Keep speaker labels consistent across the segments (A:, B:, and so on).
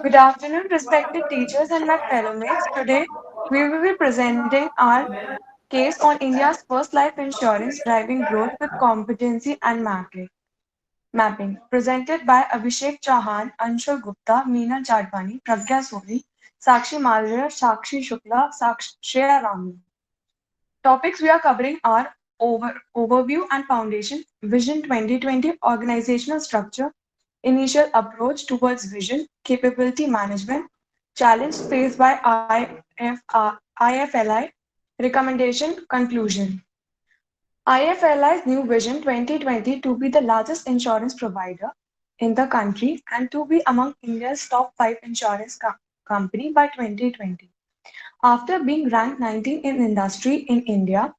A: Good afternoon, respected teachers and my fellow mates. Today, we will be presenting our case on India's first life insurance driving growth with competency and mapping. Presented by Abhishek Chauhan, Anshul Gupta, Meena Jadvani, Pragya Soni, Sakshi Malviya, Sakshi Shukla, Shreya Ramu. Topics we are covering are overview and foundation, Vision 2020, organizational structure, initial approach towards vision, capability management, challenge faced by IFLI, recommendation, conclusion. IFLI's new vision 2020 to be the largest insurance provider in the country and to be among India's top 5 insurance company by 2020. After being ranked 19 in industry in India,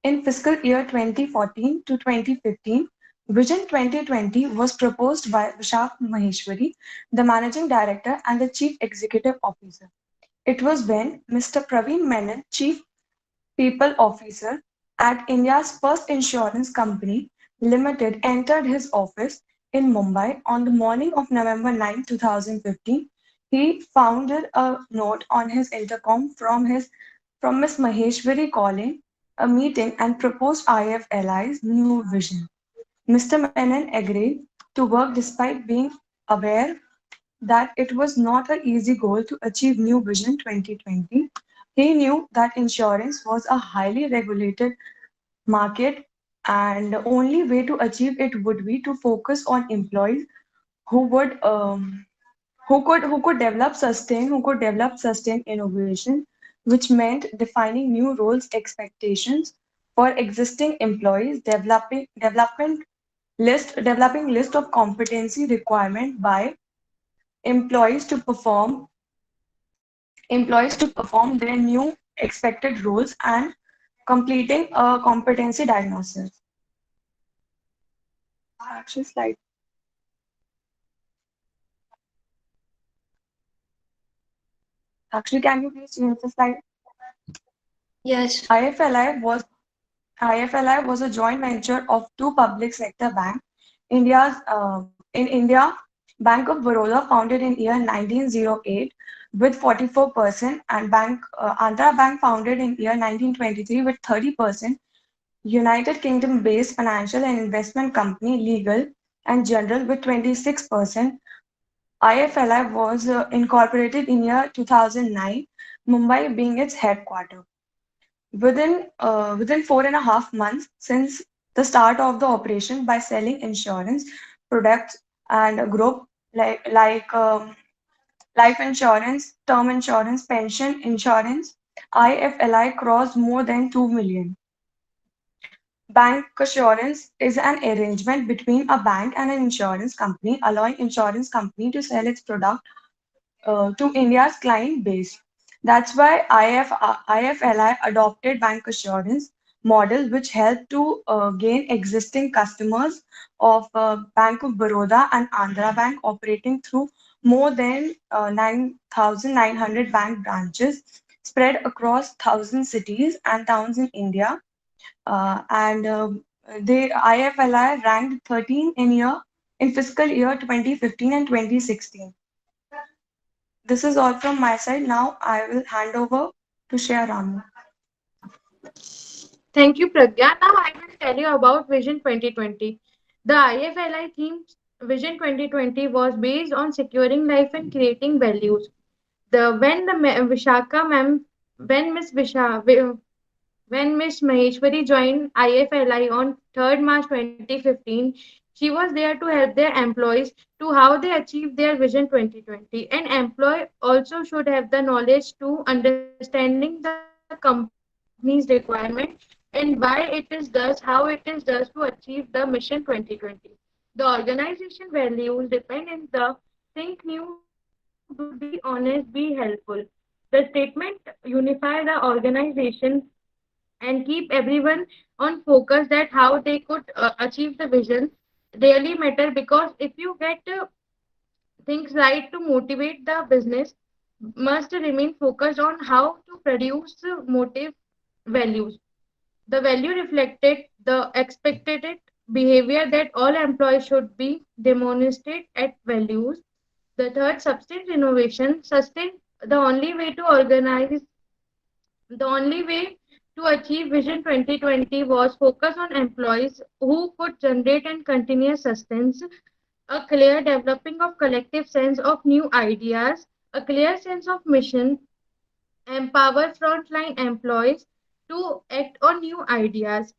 A: in fiscal year 2014 to 2015, Vision 2020 was proposed by Vishak Maheshwari, the Managing Director and the Chief Executive Officer. It was when Mr. Praveen Menon, Chief People Officer at India's first insurance company, Limited, entered his office in Mumbai on the morning of November 9, 2015. He found a note on his intercom from Ms. Maheshwari calling a meeting and proposed IFLI's new vision. Mr. Menon agreed to work despite being aware that it was not an easy goal to achieve New Vision 2020. He knew that insurance was a highly regulated market and the only way to achieve it would be to focus on employees who would who could develop sustain innovation, which meant defining new roles expectations for existing employees, developing list of competency requirement by employees to perform their new expected roles and completing a competency diagnosis. Actually, slide. Actually, can you please change the slide?
B: Yes.
A: IFLI was IFLI was a joint venture of two public sector banks. In India, Bank of Baroda, founded in year 1908 with 44%, and Andhra Bank, founded in year 1923 with 30%. United Kingdom-based financial and investment company Legal and General with 26%. IFLI was incorporated in year 2009, Mumbai being its headquarters. Within 4.5 months since the start of the operation, by selling insurance products and a group like life insurance, term insurance, pension insurance, IFLI crossed more than 2 million. Bank assurance is an arrangement between a bank and an insurance company, allowing insurance company to sell its product to India's client base. That's why IFLI adopted bank assurance model, which helped to gain existing customers of Bank of Baroda and Andhra Bank, operating through more than 9,900 bank branches spread across 1,000 cities and towns in India. And the IFLI ranked 13 in fiscal year 2015 and 2016. This is all from my side. Now I will hand over to Shreya Ramu.
B: Thank you, Pragya. Now I will tell you about Vision 2020. The IFLI theme Vision 2020 was based on securing life and creating values. Vishaka ma'am, when Miss Visha, when Miss Maheshwari joined IFLI on 3rd March 2015, she was there to help their employees to how they achieve their Vision 2020. An employee also should have the knowledge to understanding the company's requirement and why it is does, how it is does to achieve the Mission 2020. The organization values depend on the think new, do, be honest, be helpful. The statement unify the organization and keep everyone on focus that how they could achieve the vision really matter because if you get things right to motivate the business must remain focused on how to produce motive values. The value reflected the expected behavior that all employees should be demonstrated at values. The third, sustained innovation. The only way to organize, the only way to achieve Vision 2020 was focus on employees who could generate and continuous sustenance, a clear developing of collective sense of new ideas, a clear sense of mission, empower frontline employees to act on new ideas,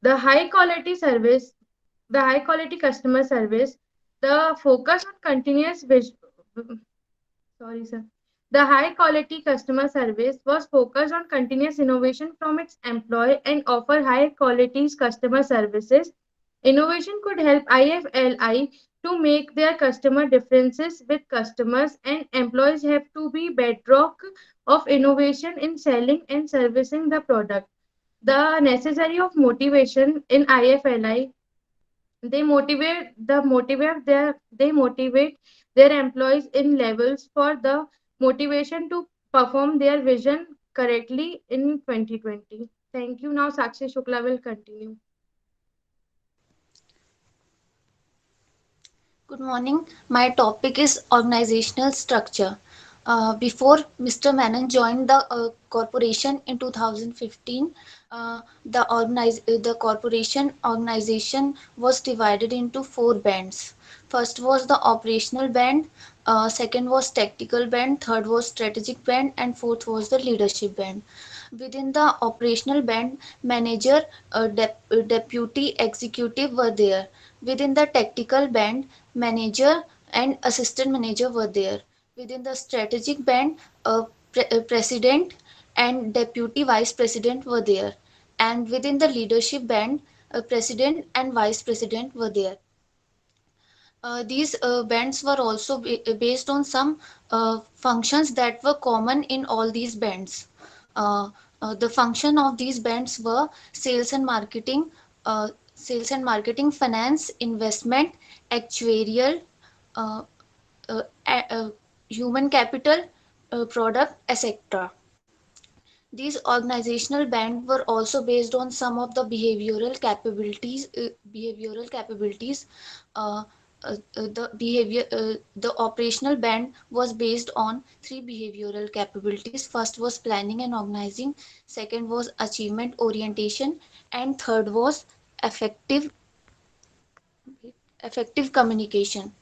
B: the high quality service, the high quality customer service, the focus on continuous sorry sir. The high quality customer service was focused on continuous innovation from its employee and offer high quality customer services. Innovation could help IFLI to make their customer differences with customers, and employees have to be bedrock of innovation in selling and servicing the product. The necessary of motivation in IFLI, they motivate their employees in levels for the motivation to perform their vision correctly in 2020. Thank you. Now Sakshi Shukla will continue.
C: Good morning. My topic is organizational structure. Before Mr. Menon joined the corporation in 2015, the corporation organization was divided into four bands. First was the operational band, second was tactical band, third was strategic band, and fourth was the leadership band. Within the operational band, manager, deputy executive were there. Within the tactical band, manager and assistant manager were there. Within the strategic band, president and deputy vice president were there. And within the leadership band, president and vice president were there. These bands were also based on some functions that were common in all these bands. Uh, the function of these bands were sales and marketing, finance, investment, actuarial, uh, uh, human capital, product, etc. These organizational bands were also based on some of the behavioral capabilities. Uh, the operational band was based on three behavioral capabilities. First was planning and organizing, second was achievement orientation, and third was effective effective communication.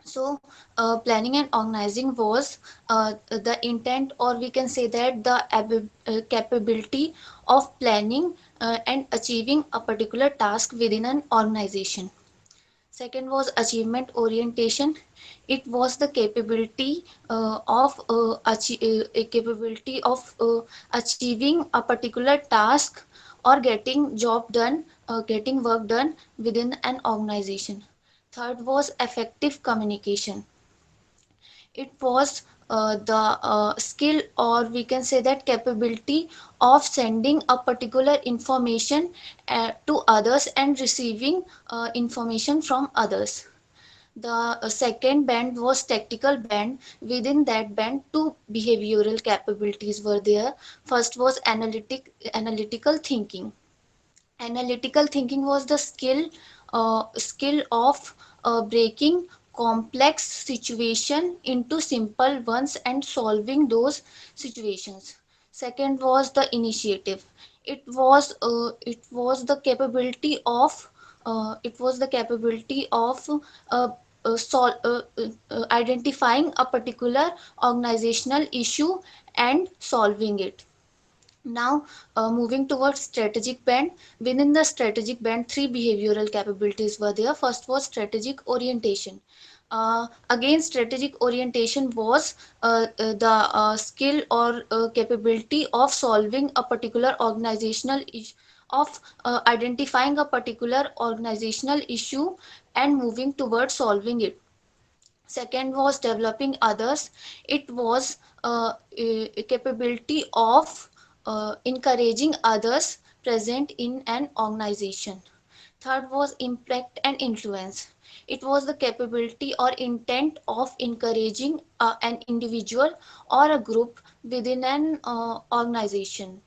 C: So planning and organizing was the intent, or we can say that the capability of planning and achieving a particular task within an organization. Second was achievement orientation. It was the capability of achieving a particular task or getting work done within an organization. Third was effective communication. It was the skill, or we can say that capability of sending a particular information to others and receiving information from others. The second band was tactical band. Within that band, two behavioral capabilities were there. First was analytical thinking. Analytical thinking was the skill of breaking complex situation into simple ones and solving those situations. Second was the initiative. It was the capability of uh, identifying a particular organizational issue and solving it. Now, moving towards strategic band. Within the strategic band, three behavioral capabilities were there. First was strategic orientation. Again, strategic orientation was the skill or capability of solving a particular organizational issue, of identifying a particular organizational issue and moving towards solving it. Second was developing others. It was a capability of encouraging others present in an organization. Third was impact and influence. It was the capability or intent of encouraging an individual or a group within an organization.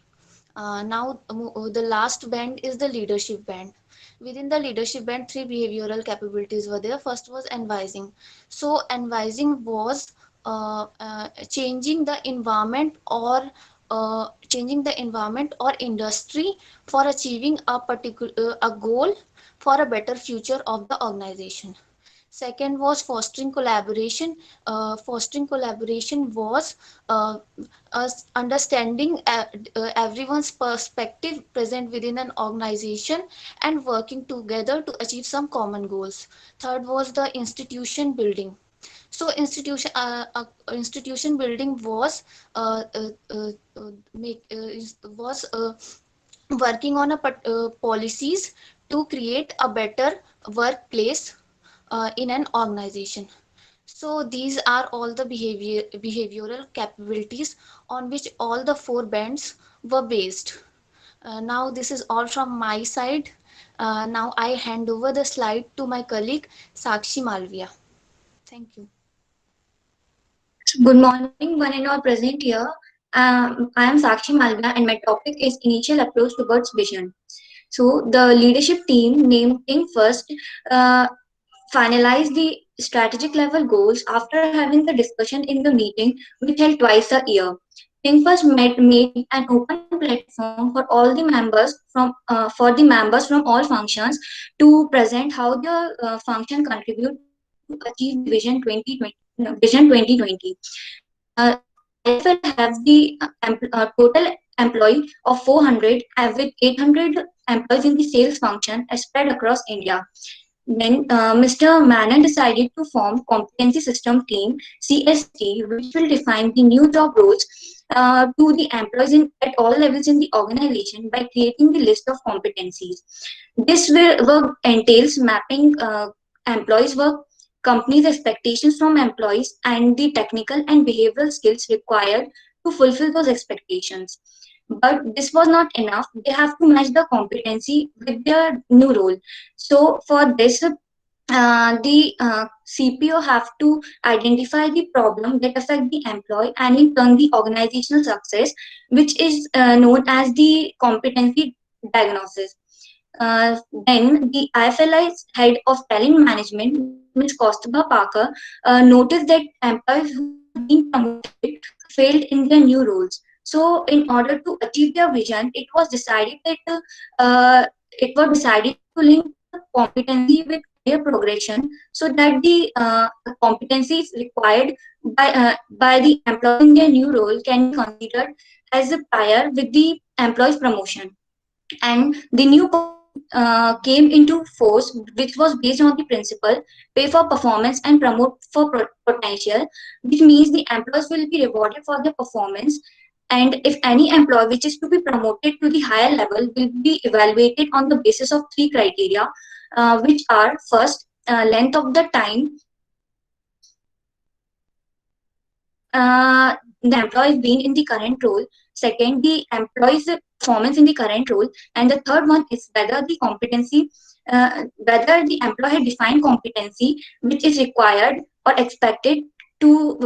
C: Now, the last band is the leadership band. Within the leadership band, three behavioral capabilities were there. First was advising. So advising was changing the environment or industry for achieving a particular a goal for a better future of the organization. Second was fostering collaboration. Fostering collaboration was uh, us understanding everyone's perspective present within an organization and working together to achieve some common goals. Third was the institution building. So institution building was uh, uh, uh, make was working on policies to create a better workplace in an organization. So these are all the behavioral capabilities on which all the four bands were based. Now this is all from my side. Now I hand over the slide to my colleague Sakshi Malviya. Thank you.
D: Good morning, one and all present here. I am Sakshi Malviya, and my topic is Initial Approach Towards Vision. So, the leadership team named Think First uh, finalized the strategic level goals after having the discussion in the meeting, which held twice a year. Think First made an open platform for all the members from all functions to present how their function contribute to achieve the Vision 2020. Vision 2020. IFL have the total employee of 400 with 800 employees in the sales function spread across India. Then Mr. Manan decided to form Competency System Team (CST), which will define the new job roles to the employees at all levels in the organization by creating the list of competencies. This work entails mapping employees' work, companies' expectations from employees, and the technical and behavioral skills required to fulfill those expectations. But this was not enough. They have to match the competency with their new role. So for this, the CPO have to identify the problem that affect the employee and in turn the organizational success, which is known as the competency diagnosis. Then the IFLI's head of talent management, Ms. Kostaba Parker, noticed that employees who had been promoted failed in their new roles. So, in order to achieve their vision, it was decided to link the competency with career progression, so that the competencies required by the employees in their new role can be considered as a prior with the employee's promotion. And the new policy came into force, which was based on the principle pay for performance and promote for potential, which means the employees will be rewarded for their performance. And if any employee which is to be promoted to the higher level will be evaluated on the basis of three criteria, which are first, length of the time the employee is being in the current role. Second, the employee's performance in the current role. And the third one is whether the competency, whether the employee had defined competency which is required or expected to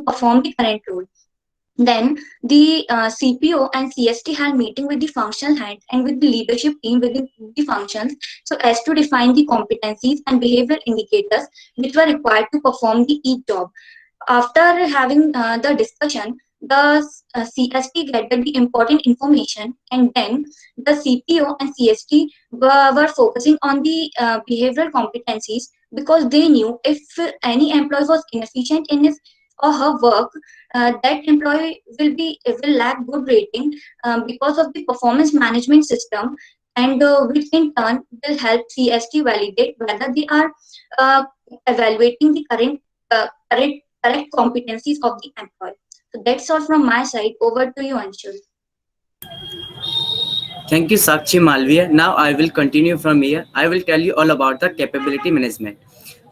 D: perform the current role. Then the CPO and CST had meeting with the functional head and with the leadership team within the functions, so as to define the competencies and behavioral indicators which were required to perform the each job. After having the discussion, the CST gathered the important information, and then the CPO and CST were focusing on the behavioral competencies, because they knew if any employee was inefficient in his or her work, that employee will lack good rating because of the performance management system, and which in turn will help CST validate whether they are uh, evaluating the correct competencies of the employee. So that's all from my side. Over to you, Anshul.
E: Thank you, Sakshi Malviya. Now I will continue from here. I will tell you all about the capability management.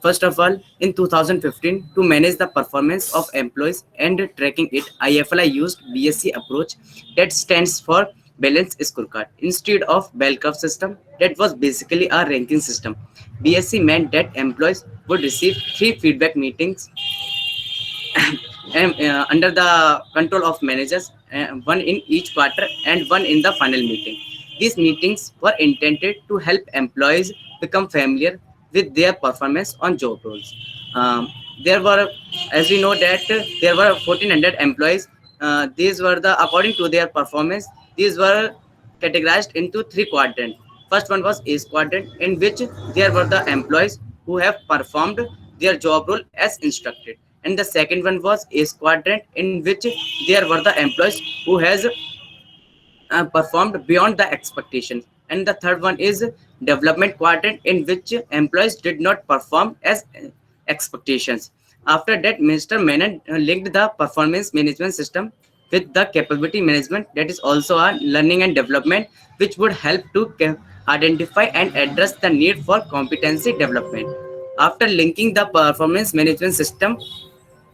E: First of all, in 2015, to manage the performance of employees and tracking it, IFLI used BSc approach, that stands for Balanced Scorecard, instead of bell curve system. That was basically a ranking system. BSc meant that employees would receive 3 feedback meetings and, under the control of managers, one in each quarter and one in the final meeting. These meetings were intended to help employees become familiar with their performance on job roles. There were, as we know, that there were 1400 employees. These were the according to their performance. These were categorized into three quadrants. First one was A quadrant, in which there were the employees who have performed their job role as instructed, and the second one was A quadrant, in which there were the employees who has performed beyond the expectations, and the third one is development quadrant, in which employees did not perform as expectations. After that, Mr. Menon linked the performance management system with the capability management, that is also a learning and development, which would help to identify and address the need for competency development. After linking the performance management system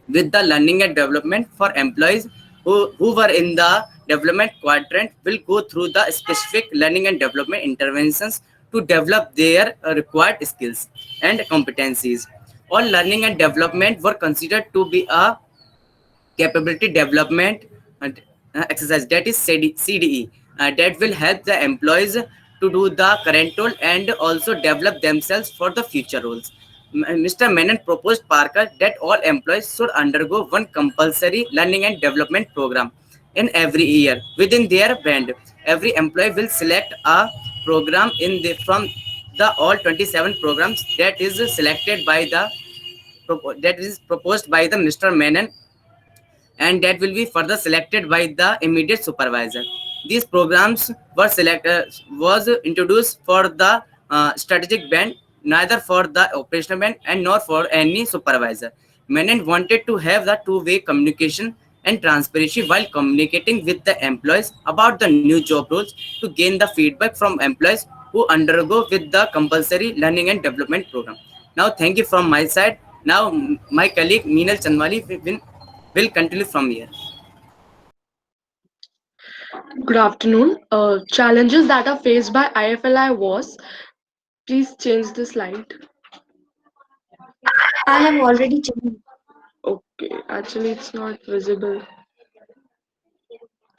E: with the learning and development, for employees who were in the development quadrant will go through the specific learning and development interventions to develop their required skills and competencies. All learning and development were considered to be a capability development exercise, that is CDE, that will help the employees to do the current role and also develop themselves for the future roles. Mr. Menon proposed Parker that all employees should undergo one compulsory learning and development program in every year within their band. Every employee will select a program in the from the all 27 programs that is selected by the that is proposed by the Mr. Menon, and that will be further selected by the immediate supervisor. These programs were was introduced for the strategic band, neither for the operational band and nor for any supervisor. Menon wanted to have the two-way communication and transparency while communicating with the employees about the new job roles to gain the feedback from employees who undergo with the compulsory learning and development program. Now, thank you from my side. Now, my colleague Meenal Chandwali will continue from here.
F: Good afternoon. Challenges that are faced by IFLI was, please change the slide.
D: I have already changed.
F: Okay, actually it's not visible.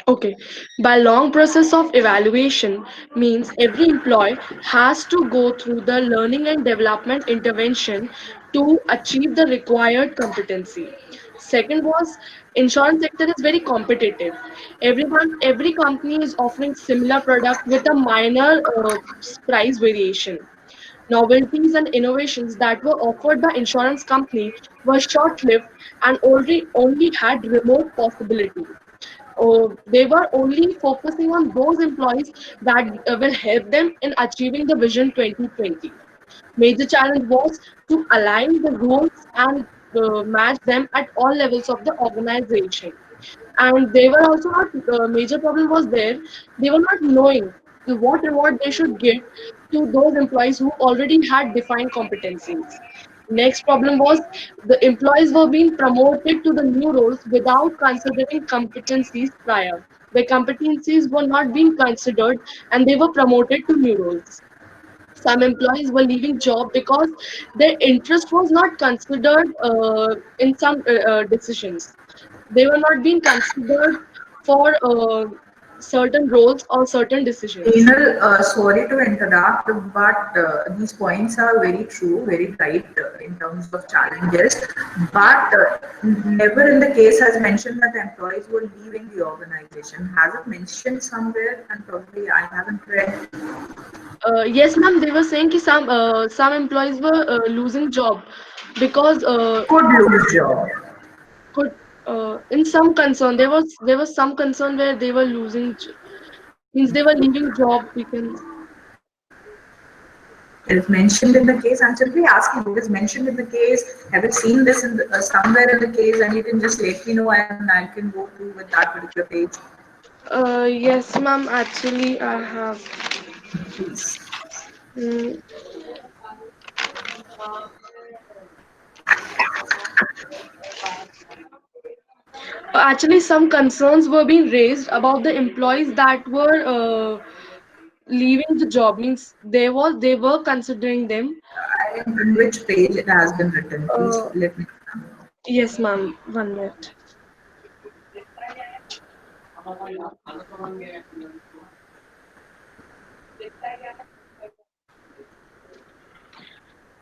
F: Okay, by long process of evaluation means every employee has to go through the learning and development intervention to achieve the required competency. Second was insurance sector is very competitive. Every company is offering similar product with a minor price variation. Novelties and innovations that were offered by insurance company were short-lived and only had remote possibility. They were only focusing on those employees that will help them in achieving the Vision 2020. Major challenge was to align the rules and match them at all levels of the organization. And they were also not, major problem was there, they were not knowing what reward they should give to those employees who already had defined competencies. Next problem was the employees were being promoted to the new roles without considering competencies prior. The competencies were not being considered and they were promoted to new roles. Some employees were leaving job because their interest was not considered in some decisions. They were not being considered for certain roles or certain decisions.
G: Neenal, sorry to interrupt, but these points are very true, very right in terms of challenges. But never in the case has mentioned that the employees were leaving the organization. Has it mentioned somewhere? And probably I haven't read.
F: Yes, ma'am. They were saying that some employees were losing job because
G: Could lose job.
F: could in some concern there was some concern where they were means they were leaving job. We can.
G: It is mentioned in the case. I'm simply asking what is mentioned in the case. Have you seen this in somewhere in the case? And you can just let me know, and I can go through with that particular page.
F: Yes, ma'am. Actually, I have.
G: Please.
F: Mm, actually, some concerns were being raised about the employees that were leaving the job. Means they were considering them.
G: In which page it has been written? Please
F: Uh,
G: let me know.
F: yes, ma'am. 1 minute.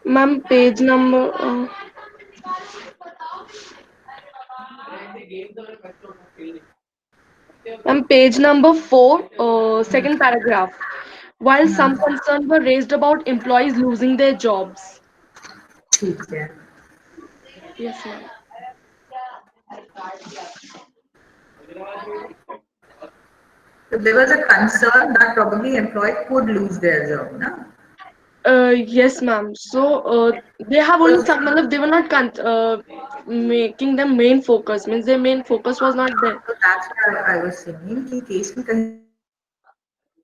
F: Ma'am, page number. Ma'am, page number 4, second paragraph. While some concerns were raised about employees losing their jobs.
G: ठीक है.
F: Yes, ma'am.
G: So there was a concern that probably employee could lose their job, na?
F: Yes, ma'am. So they have only
G: Because
F: some. They were not making them main focus. Means their main focus was not there.
G: so that's why I was saying कि case में कहीं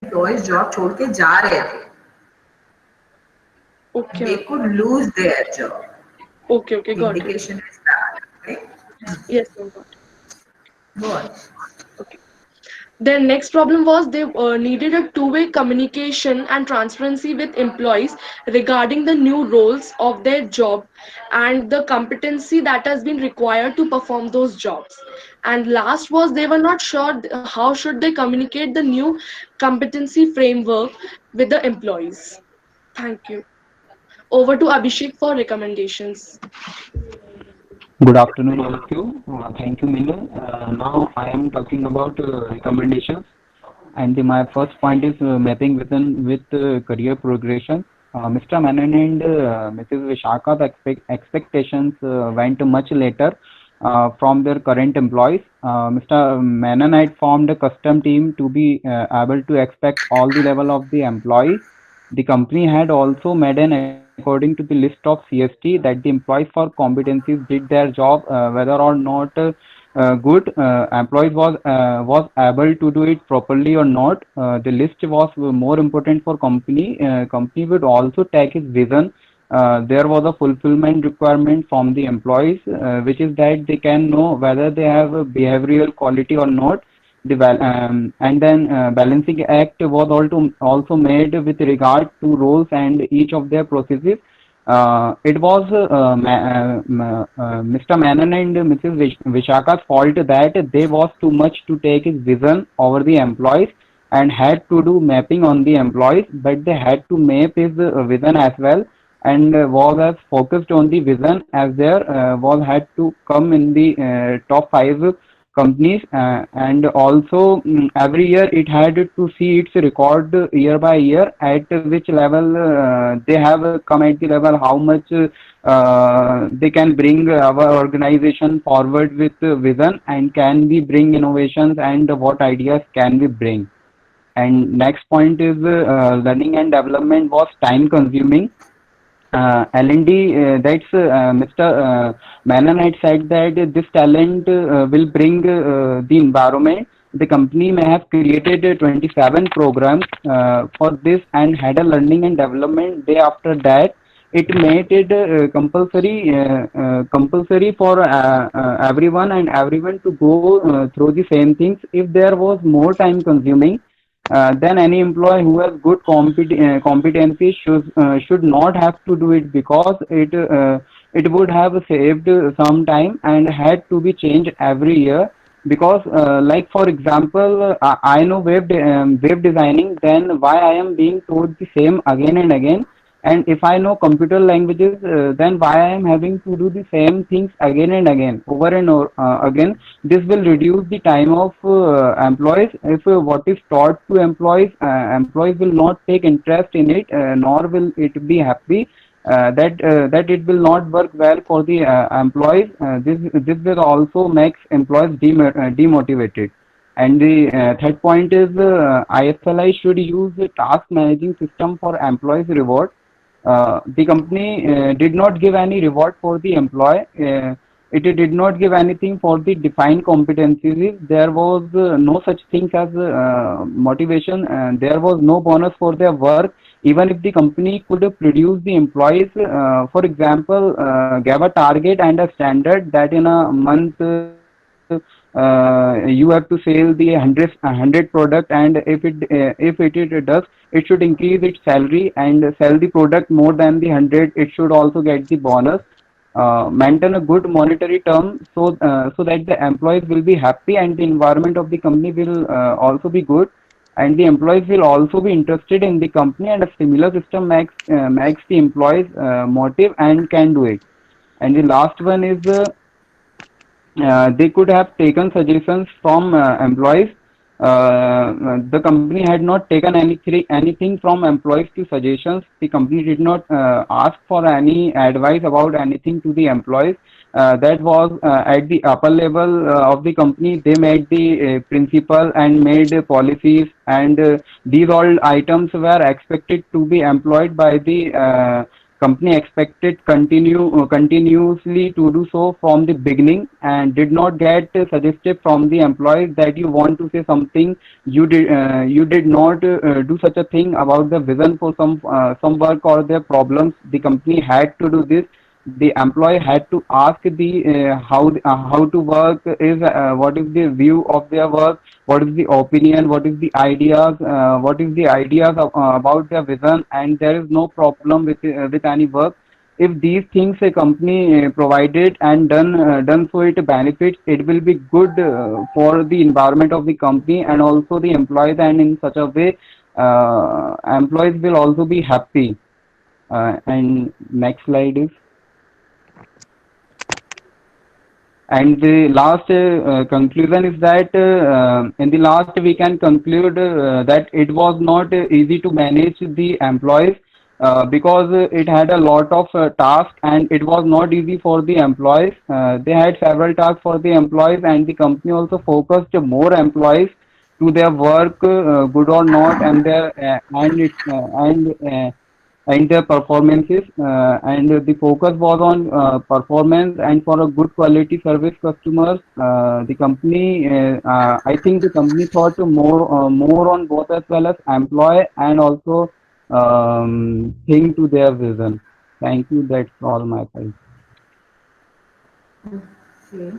G: employees job छोड़ के जा रहे थे,
F: Okay,
G: they
F: ma'am.
G: could lose their job.
F: Okay, okay,
G: The
F: got it.
G: indication is that, right?
F: Yes, ma'am, got
G: Go on.
F: it. Okay. Their next problem was they needed a two-way communication and transparency with employees regarding the new roles of their job and the competency that has been required to perform those jobs. And last was they were not sure how should they communicate the new competency framework with the employees. Thank you. Over to Abhishek for recommendations.
H: Good afternoon, all of you. Thank you, Minu. Now I am talking about recommendations, and my first point is mapping within with career progression. Mr. Menon and Mrs. Vishaka's expectations went much later from their current employees. Mr. Menon had formed a custom team to be able to expect all the level of the employees. The company had also made an according to the list of CST that the employees for competencies did their job whether or not good employees was able to do it properly or not. The list was more important for company. Company would also take its vision. There was a fulfillment requirement from the employees, which is that they can know whether they have a behavioral quality or not. And then balancing act was also made with regard to roles and each of their processes. It was Mr. Menon and Mrs. Vishaka's fault that they was too much to take his vision over the employees and had to do mapping on the employees, but they had to map his vision as well, and was as focused on the vision as there was had to come in the top five companies, and also every year it had to see its record year by year at which level they have come at the level how much they can bring our organization forward with vision, and can we bring innovations and what ideas can we bring. And next point is learning and development was time consuming. L&D, that's Mr. Menon had said that this talent will bring the environment. The company may have created 27 programs for this and had a learning and development day after that. It made it compulsory for everyone and everyone to go through the same things. If there was more time consuming, then any employee who has good competency should not have to do it, because it would have saved some time and had to be changed every year. Because like for example, I know web designing, then why I am being told the same again and again. And if I know computer languages, then why I am having to do the same things again and again, over and over again. This will reduce the time of employees. If what is taught to employees, employees will not take interest in it, nor will it be happy. That it will not work well for the employees. This will also makes employees demotivated. And the third point is IFLI should use a task managing system for employees reward. The company did not give any reward for the employee. It did not give anything for the defined competencies. There was no such thing as motivation, and there was no bonus for their work. Even if the company could produce the employees, for example, gave a target and a standard that in a month you have to sell the 100 product, and if it does, it should increase its salary and sell the product more than the 100. It should also get the bonus. Maintain a good monetary term, so that the employees will be happy and the environment of the company will also be good. and the employees will also be interested in the company, and a similar system makes the employees motive and can do it. And the last one is they could have taken suggestions from employees. The company had not taken anything from employees to suggestions. The company did not ask for any advice about anything to the employees. That was at the upper level of the company. They made the principle and made policies, and these all items were expected to be employed by the company expected continuously to do so from the beginning, and did not get suggested from the employees that you want to say something. You did not do such a thing about the vision for some work or their problems. The company had to do this. The employee had to ask the how to work is what is the view of their work, what is the opinion, what is the ideas about their vision, and there is no problem with any work. If these things a company provided and done so it benefits, it will be good for the environment of the company and also the employees, and in such a way employees will also be happy. And next slide is. And the last conclusion is that in the last we can conclude that it was not easy to manage the employees because it had a lot of tasks, and it was not easy for the employees. They had several tasks for the employees, and the company also focused more employees to their work, good or not, and their performances, and the focus was on performance and for a good quality service customers. The company I think the company thought more on both as well as employee and also think to their vision. Thank you. That's all my side.
G: Okay.